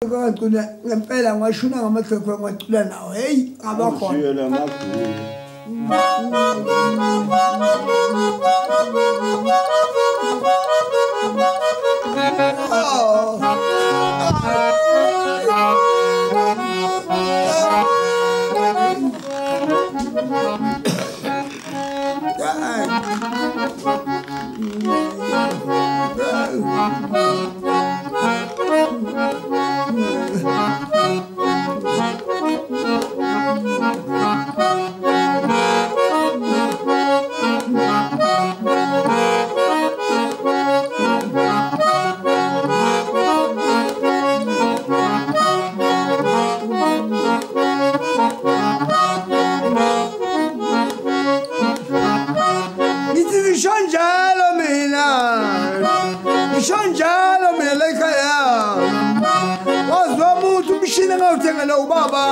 Ngacula ngempela ngwashuna ngamaxhego ngacula nawo hey abakhona hello, Baba.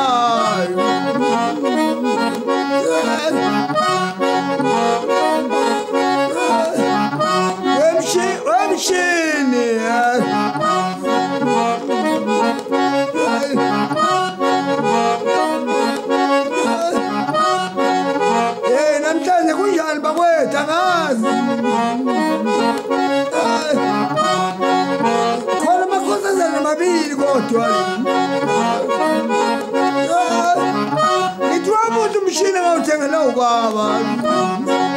Hello, Baba.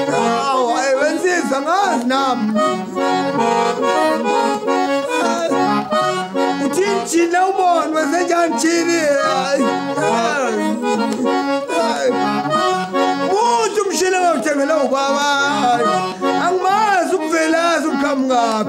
Oh, I went to some ass now. Tinchi no one was a young chili. Oh, some shit out. Hello, Baba. And Mars of Villas will come up.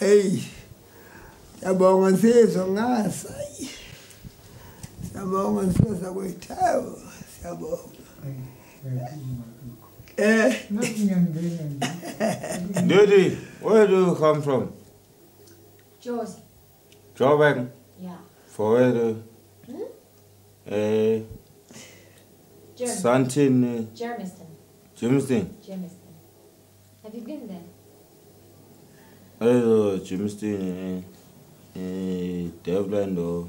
Hey, sabonga nsizwa ngasa. Sabonga nsizwa kwethawo, sabonga. Daddy, where do you come from? Josie. Joburg? Yeah. For where do? Santin. Germiston. Germiston? Germiston. Have you been there? Germiston. Devland or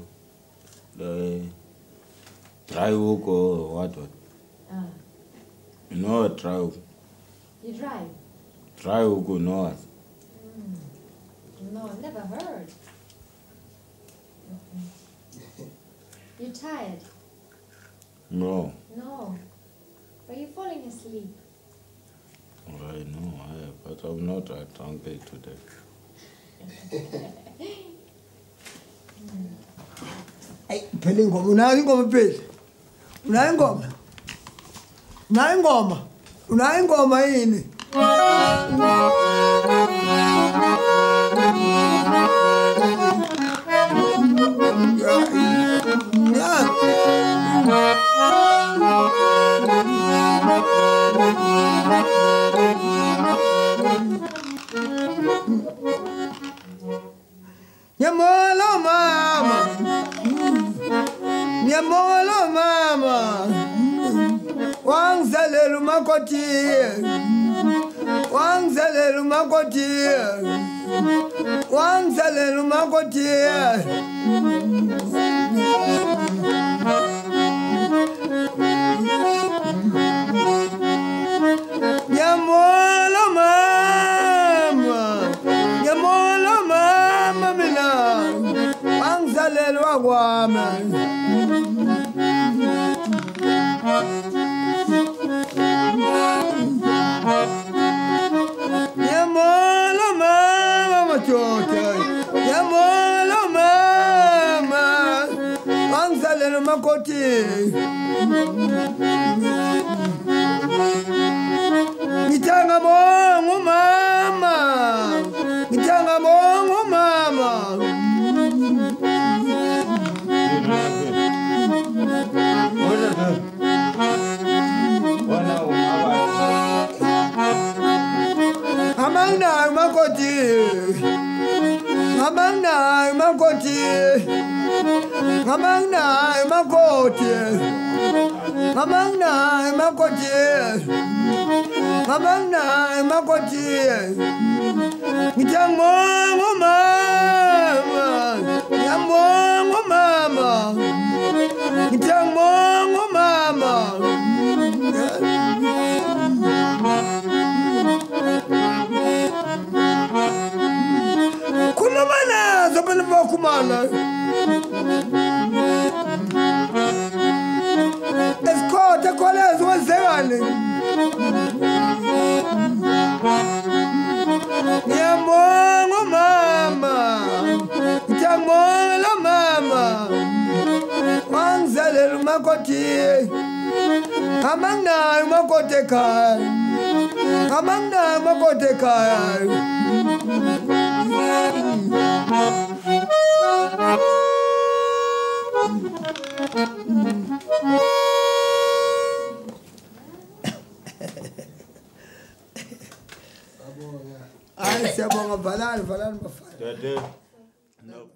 the Dryhook or what? You know what Dryhook? You drive? Dryhook, you know what? No, never heard. You tired? No. No. Are you falling asleep? I know, but I'm not hungry today. Ay, phela ingoma unayo ingoma phela. Unayo ingoma? Unayo ingoma? Unayo ingoma yini? Nyamolo mama, nyamolo mama, wangizalelu makoti, wangizalelu makoti, wangizalelu makoti. Nyamolo mama, nyamolo mama mina, wangizalelu wakwami. Nyamolo mama machote, nyamolo mama, wangizalelu makoti. Ngithanga bongo mama, ngithanga bongo mama. Amanda makoti, Amanda makoti, Amanda makoti, Amanda makoti, Amanda makoti. Ngithanga bongo mama, ngiyambonga mama, ngithanga bongo mama. Khuluma nazo phela bakhumana. Esikhotha kholezo wenzekani? Ngiyambonga mama, ngiyambonga mama, wangizalelu makoti, amanginayo makoti ekhaya, amanginayo makoti ekhaya. Ay, siyabonga valani bafana. No.